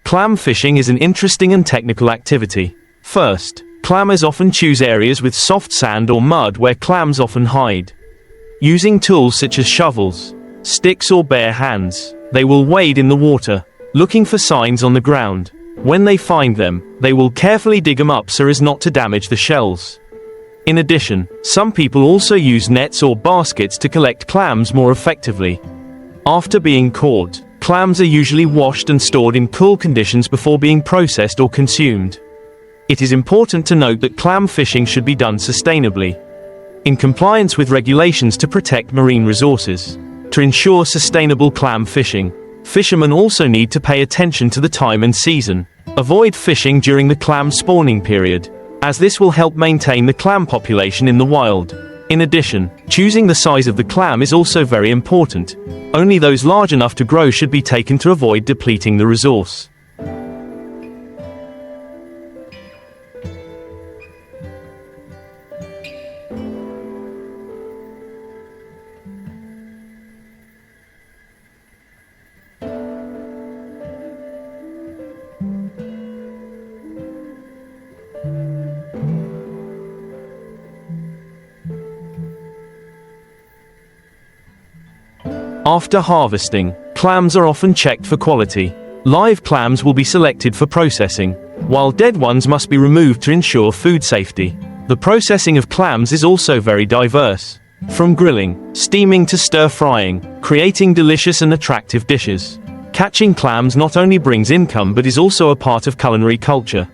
Clam fishing is an interesting and technical activity. First, clammers often choose areas with soft sand or mud where clams often hide. Using tools such as shovels, sticks or bare hands, they will wade in the water, looking for signs on the ground. When they find them, they will carefully dig them up so as not to damage the shells. In addition, some people also use nets or baskets to collect clams more effectively. After being caught, clams are usually washed and stored in cool conditions before being processed or consumed. It is important to note that clam fishing should be done sustainably, in compliance with regulations to protect marine resources. To ensure sustainable clam fishing, fishermen also need to pay attention to the time and season. Avoid fishing during the clam spawning period, as this will help maintain the clam population in the wild. In addition, choosing the size of the clam is also very important. Only those large enough to grow should be taken to avoid depleting the resource. After harvesting, clams are often checked for quality. Live clams will be selected for processing, while dead ones must be removed to ensure food safety. The processing of clams is also very diverse, from grilling, steaming to stir-frying, creating delicious and attractive dishes. Catching clams not only brings income but is also a part of culinary culture,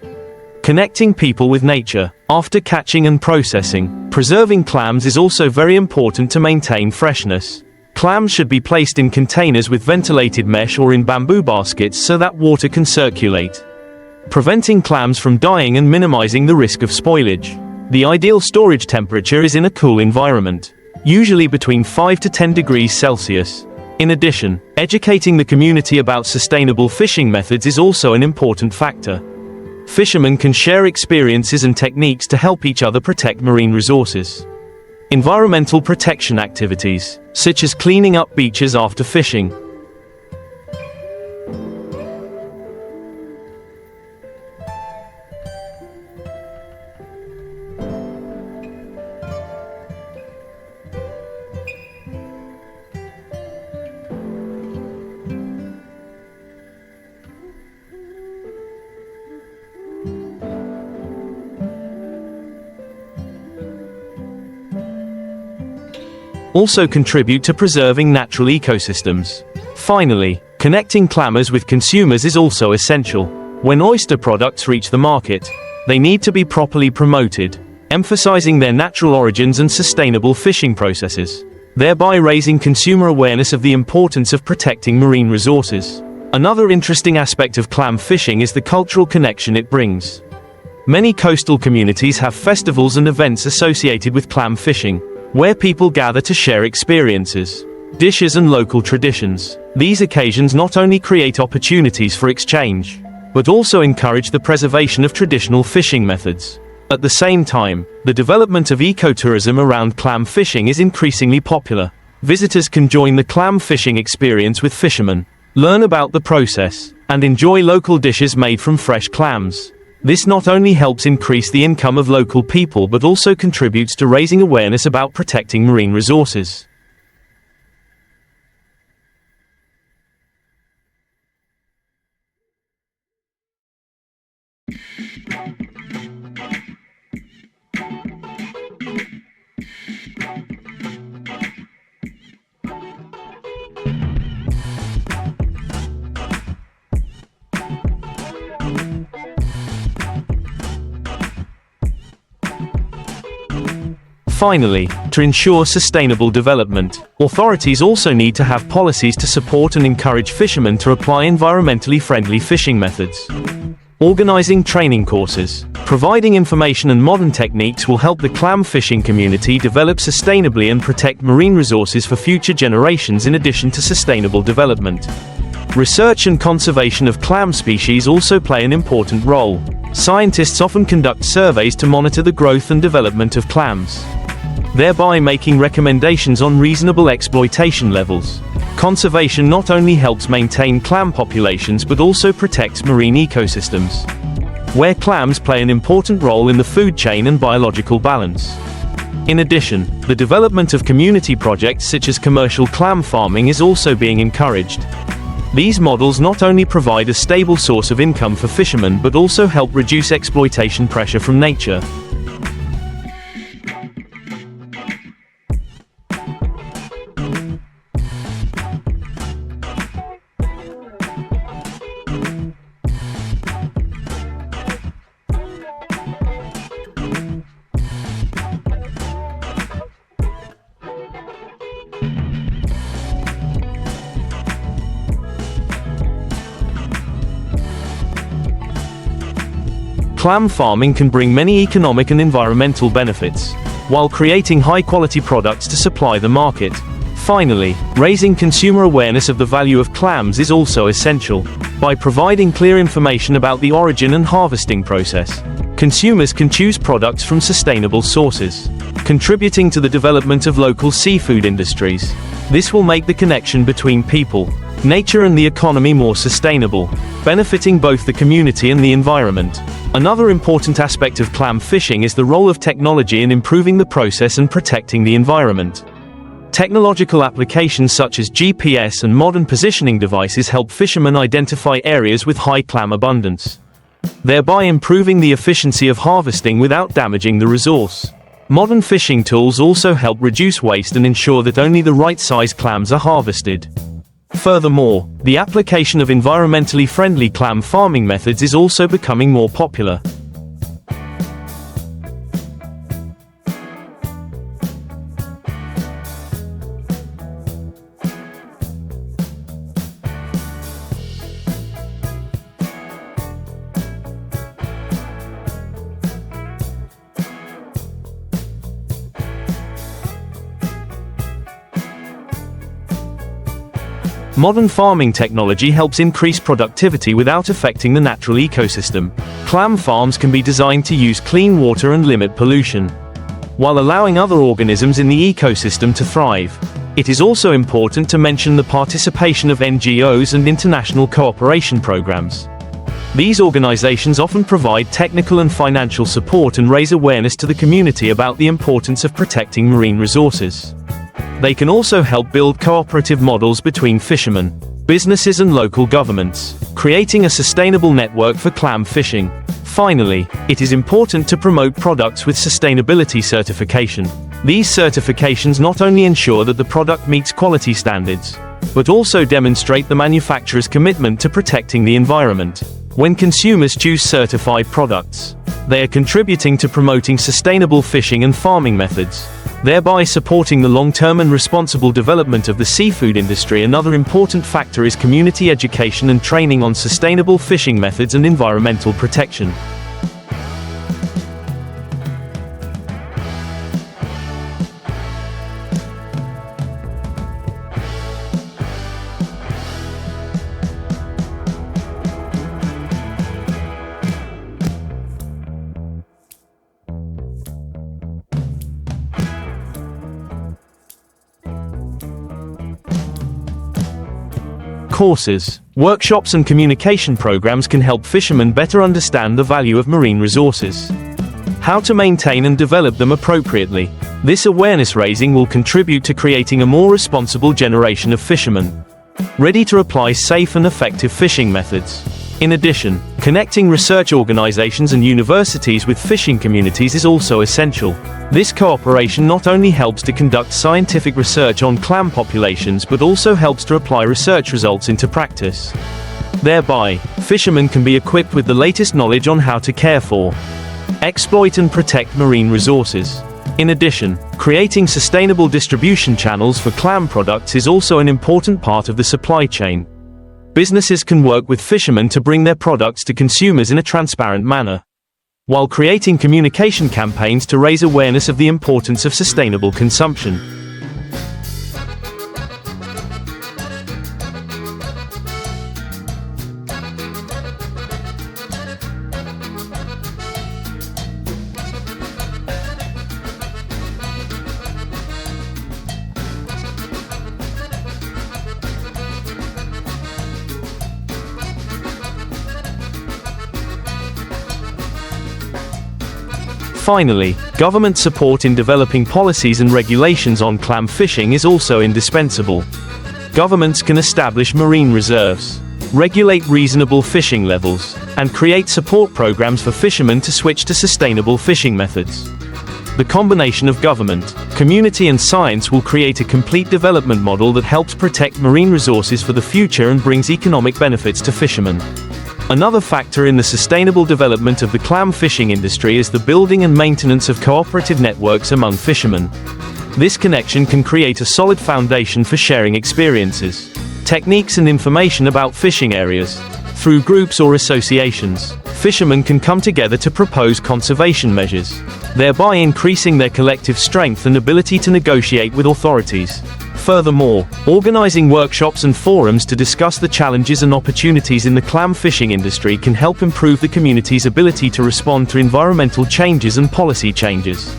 connecting people with nature. After catching and processing, preserving clams is also very important to maintain freshness. Clams should be placed in containers with ventilated mesh or in bamboo baskets so that water can circulate, preventing clams from dying and minimizing the risk of spoilage. The ideal storage temperature is in a cool environment, usually between 5 to 10 degrees Celsius. In addition, educating the community about sustainable fishing methods is also an important factor. Fishermen can share experiences and techniques to help each other protect marine resources. Environmental protection activities, such as cleaning up beaches after fishing, also contribute to preserving natural ecosystems. Finally, connecting clammers with consumers is also essential. When oyster products reach the market, they need to be properly promoted, emphasizing their natural origins and sustainable fishing processes, thereby raising consumer awareness of the importance of protecting marine resources. Another interesting aspect of clam fishing is the cultural connection it brings. Many coastal communities have festivals and events associated with clam fishing, where people gather to share experiences, dishes and local traditions. These occasions not only create opportunities for exchange, but also encourage the preservation of traditional fishing methods. At the same time, the development of ecotourism around clam fishing is increasingly popular. Visitors can join the clam fishing experience with fishermen, learn about the process, and enjoy local dishes made from fresh clams. This not only helps increase the income of local people but also contributes to raising awareness about protecting marine resources. Finally, to ensure sustainable development, authorities also need to have policies to support and encourage fishermen to apply environmentally friendly fishing methods. Organizing training courses, providing information and modern techniques will help the clam fishing community develop sustainably and protect marine resources for future generations in addition to sustainable development. Research and conservation of clam species also play an important role. Scientists often conduct surveys to monitor the growth and development of clams, thereby making recommendations on reasonable exploitation levels. Conservation not only helps maintain clam populations but also protects marine ecosystems, where clams play an important role in the food chain and biological balance. In addition, the development of community projects such as commercial clam farming is also being encouraged. These models not only provide a stable source of income for fishermen but also help reduce exploitation pressure from nature. Clam farming can bring many economic and environmental benefits, while creating high-quality products to supply the market. Finally, raising consumer awareness of the value of clams is also essential. By providing clear information about the origin and harvesting process, consumers can choose products from sustainable sources, contributing to the development of local seafood industries. This will make the connection between people, nature and the economy more sustainable, benefiting both the community and the environment. Another important aspect of clam fishing is the role of technology in improving the process and protecting the environment. Technological applications such as GPS and modern positioning devices help fishermen identify areas with high clam abundance, thereby improving the efficiency of harvesting without damaging the resource. Modern fishing tools also help reduce waste and ensure that only the right size clams are harvested. Furthermore, the application of environmentally friendly clam farming methods is also becoming more popular. Modern farming technology helps increase productivity without affecting the natural ecosystem. Clam farms can be designed to use clean water and limit pollution, while allowing other organisms in the ecosystem to thrive. It is also important to mention the participation of NGOs and international cooperation programs. These organizations often provide technical and financial support and raise awareness to the community about the importance of protecting marine resources. They can also help build cooperative models between fishermen, businesses and local governments, creating a sustainable network for clam fishing. Finally, it is important to promote products with sustainability certification. These certifications not only ensure that the product meets quality standards, but also demonstrate the manufacturer's commitment to protecting the environment. When consumers choose certified products, they are contributing to promoting sustainable fishing and farming methods, thereby supporting the long-term and responsible development of the seafood industry. Another important factor is community education and training on sustainable fishing methods and environmental protection. Courses, workshops and communication programs can help fishermen better understand the value of marine resources, how to maintain and develop them appropriately. This awareness raising will contribute to creating a more responsible generation of fishermen, ready to apply safe and effective fishing methods. In addition, connecting research organizations and universities with fishing communities is also essential. This cooperation not only helps to conduct scientific research on clam populations but also helps to apply research results into practice. Thereby, fishermen can be equipped with the latest knowledge on how to care for, exploit and protect marine resources. In addition, creating sustainable distribution channels for clam products is also an important part of the supply chain. Businesses can work with fishermen to bring their products to consumers in a transparent manner, while creating communication campaigns to raise awareness of the importance of sustainable consumption. Finally, government support in developing policies and regulations on clam fishing is also indispensable. Governments can establish marine reserves, regulate reasonable fishing levels, and create support programs for fishermen to switch to sustainable fishing methods. The combination of government, community and science will create a complete development model that helps protect marine resources for the future and brings economic benefits to fishermen. Another factor in the sustainable development of the clam fishing industry is the building and maintenance of cooperative networks among fishermen. This connection can create a solid foundation for sharing experiences, techniques and information about fishing areas. Through groups or associations, fishermen can come together to propose conservation measures, thereby increasing their collective strength and ability to negotiate with authorities. Furthermore, organizing workshops and forums to discuss the challenges and opportunities in the clam fishing industry can help improve the community's ability to respond to environmental changes and policy changes.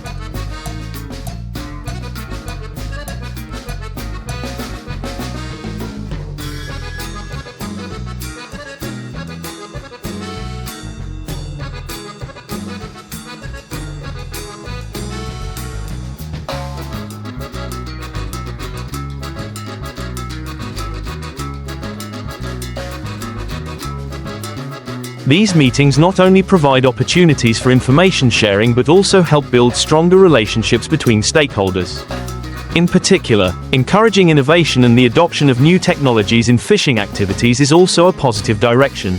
These meetings not only provide opportunities for information sharing but also help build stronger relationships between stakeholders. In particular, encouraging innovation and the adoption of new technologies in fishing activities is also a positive direction.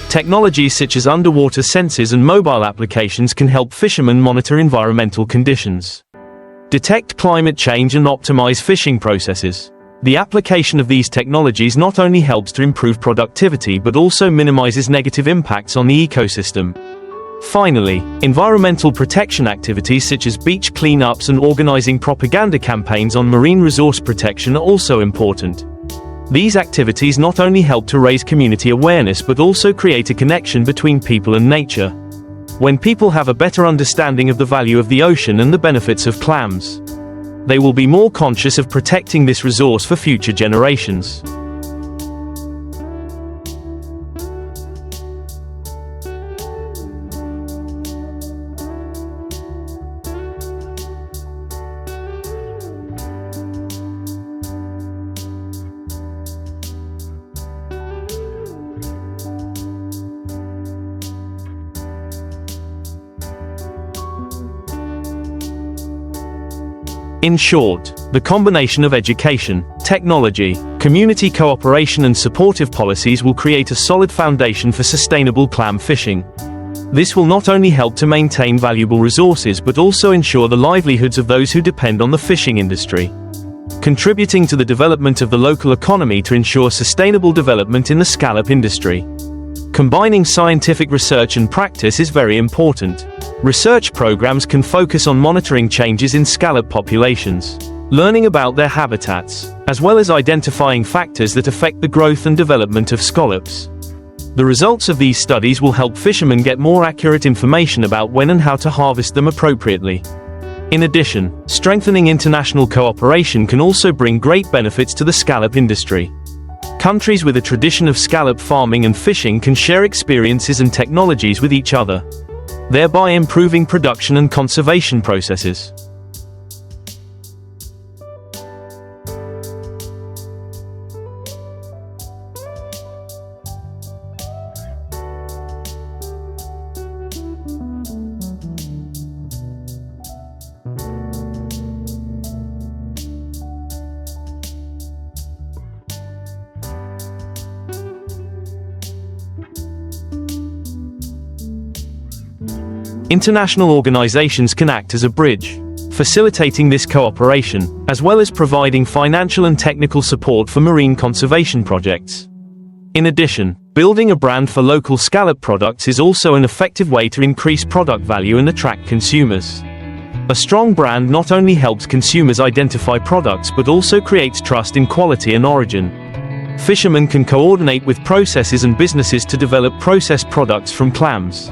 Technologies such as underwater sensors and mobile applications can help fishermen monitor environmental conditions, detect climate change and optimize fishing processes. The application of these technologies not only helps to improve productivity but also minimizes negative impacts on the ecosystem. Finally, environmental protection activities such as beach cleanups and organizing propaganda campaigns on marine resource protection are also important. These activities not only help to raise community awareness but also create a connection between people and nature. When people have a better understanding of the value of the ocean and the benefits of clams, they will be more conscious of protecting this resource for future generations. In short, the combination of education, technology, community cooperation and supportive policies will create a solid foundation for sustainable clam fishing. This will not only help to maintain valuable resources but also ensure the livelihoods of those who depend on the fishing industry, contributing to the development of the local economy to ensure sustainable development in the scallop industry. Combining scientific research and practice is very important. Research programs can focus on monitoring changes in scallop populations, learning about their habitats, as well as identifying factors that affect the growth and development of scallops. The results of these studies will help fishermen get more accurate information about when and how to harvest them appropriately. In addition, strengthening international cooperation can also bring great benefits to the scallop industry. Countries with a tradition of scallop farming and fishing can share experiences and technologies with each other, thereby improving production and conservation processes. International organizations can act as a bridge, facilitating this cooperation, as well as providing financial and technical support for marine conservation projects. In addition, building a brand for local scallop products is also an effective way to increase product value and attract consumers. A strong brand not only helps consumers identify products but also creates trust in quality and origin. Fishermen can coordinate with processes and businesses to develop processed products from clams,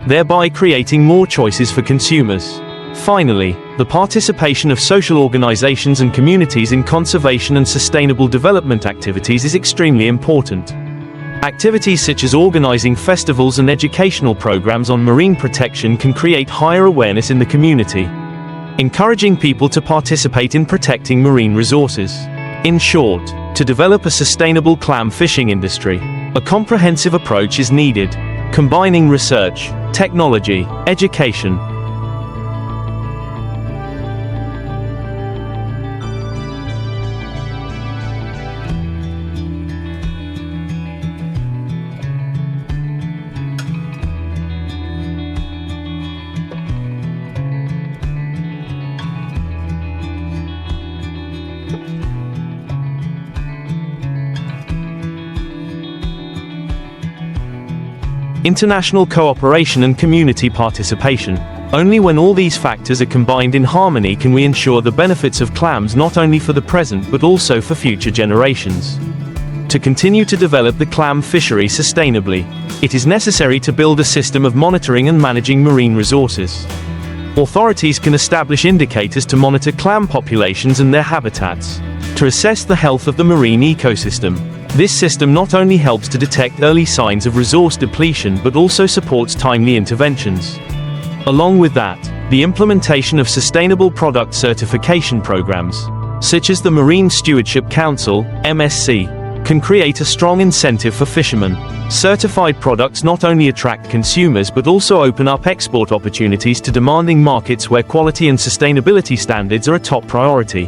thereby creating more choices for consumers. Finally, the participation of social organizations and communities in conservation and sustainable development activities is extremely important. Activities such as organizing festivals and educational programs on marine protection can create higher awareness in the community, encouraging people to participate in protecting marine resources. In short, to develop a sustainable clam fishing industry, a comprehensive approach is needed, combining research, technology, education, international cooperation and community participation. Only when all these factors are combined in harmony can we ensure the benefits of clams not only for the present but also for future generations. To continue to develop the clam fishery sustainably, it is necessary to build a system of monitoring and managing marine resources. Authorities can establish indicators to monitor clam populations and their habitats, to assess the health of the marine ecosystem. This system not only helps to detect early signs of resource depletion but also supports timely interventions. Along with that, the implementation of sustainable product certification programs, such as the Marine Stewardship Council (MSC), can create a strong incentive for fishermen. Certified products not only attract consumers but also open up export opportunities to demanding markets where quality and sustainability standards are a top priority.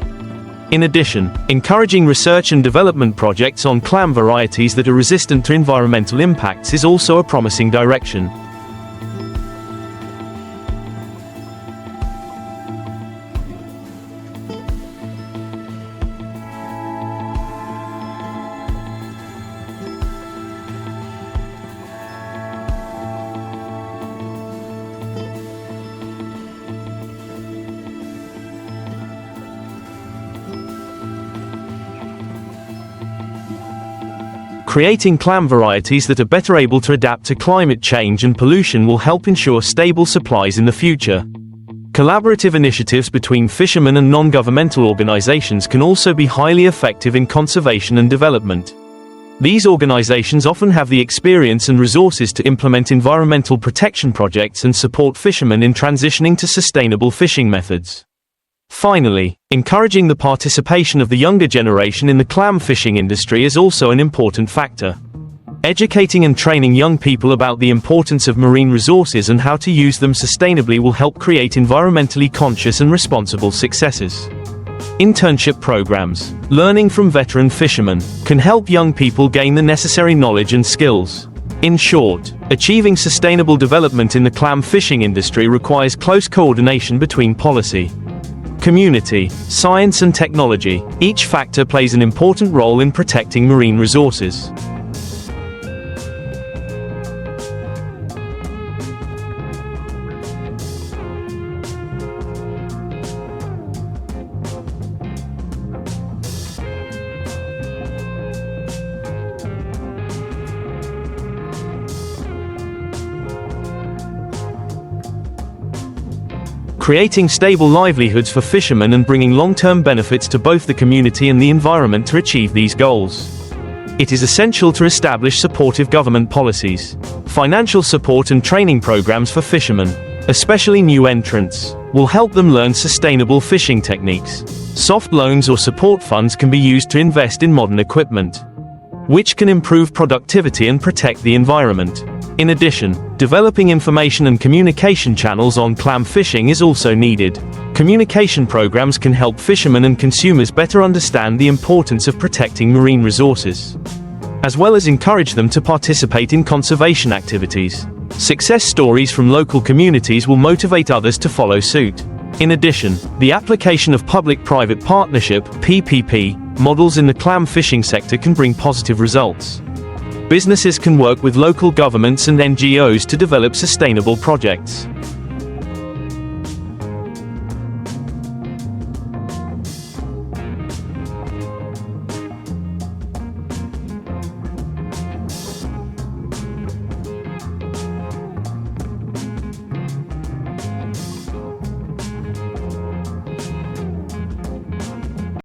In addition, encouraging research and development projects on clam varieties that are resistant to environmental impacts is also a promising direction. Creating clam varieties that are better able to adapt to climate change and pollution will help ensure stable supplies in the future. Collaborative initiatives between fishermen and non-governmental organizations can also be highly effective in conservation and development. These organizations often have the experience and resources to implement environmental protection projects and support fishermen in transitioning to sustainable fishing methods. Finally, encouraging the participation of the younger generation in the clam fishing industry is also an important factor. Educating and training young people about the importance of marine resources and how to use them sustainably will help create environmentally conscious and responsible successes. Internship programs, learning from veteran fishermen, can help young people gain the necessary knowledge and skills. In short, achieving sustainable development in the clam fishing industry requires close coordination between policy, community, science and technology. Each factor plays an important role in protecting marine resources. Creating stable livelihoods for fishermen and bringing long-term benefits to both the community and the environment to achieve these goals. It is essential to establish supportive government policies. Financial support and training programs for fishermen, especially new entrants, will help them learn sustainable fishing techniques. Soft loans or support funds can be used to invest in modern equipment, which can improve productivity and protect the environment. In addition, developing information and communication channels on clam fishing is also needed. Communication programs can help fishermen and consumers better understand the importance of protecting marine resources, as well as encourage them to participate in conservation activities. Success stories from local communities will motivate others to follow suit. In addition, the application of public-private partnership (PPP) models in the clam fishing sector can bring positive results. Businesses can work with local governments and NGOs to develop sustainable projects.